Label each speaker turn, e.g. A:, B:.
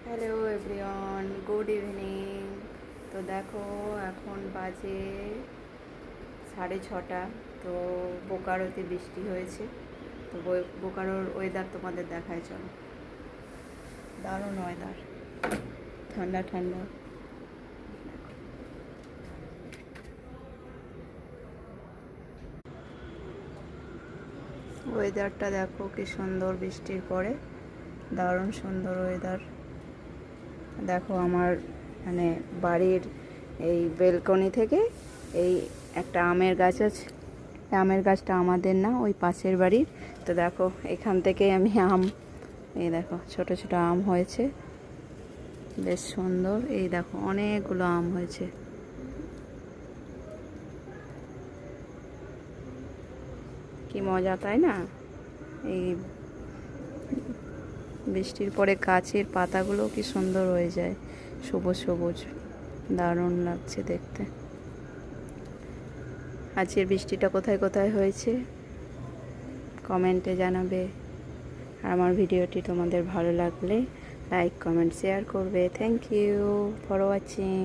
A: Hello everyone, good evening. তো দেখো, এখন বাজে 6:30। তো বোকারোতে বৃষ্টি হয়েছে। তো বোকারোর ওয়েদার তোমাদের দেখায়, চলো। দারুণ ওয়েদার, ঠান্ডা ঠান্ডা। ওয়েদারটা দেখো কি সুন্দর, বৃষ্টির পরে দারুণ সুন্দর ওয়েদার। দেখো আমার মানে বাড়ির এই বেলকনি থেকে এই একটা আমের গাছ আছে। আমের গাছটা আমাদের না, ওই পাশের বাড়ির। তো দেখো এখান থেকে আমি এই দেখো ছোট ছোট আম হয়েছে, বেশ সুন্দর। এই দেখো অনেকগুলো আম হয়েছে, কি মজা তাই না? এই বৃষ্টির পরে গাছের পাতাগুলো কি সুন্দর হয়ে যায়, সবুজ সবুজ, দারুণ লাগছে দেখতে। আজকের বৃষ্টিটা কোথায় কোথায় হয়েছে কমেন্টে জানাবে। আর আমার ভিডিওটি তোমাদের ভালো লাগলে লাইক কমেন্ট শেয়ার করবে। Thank you for watching.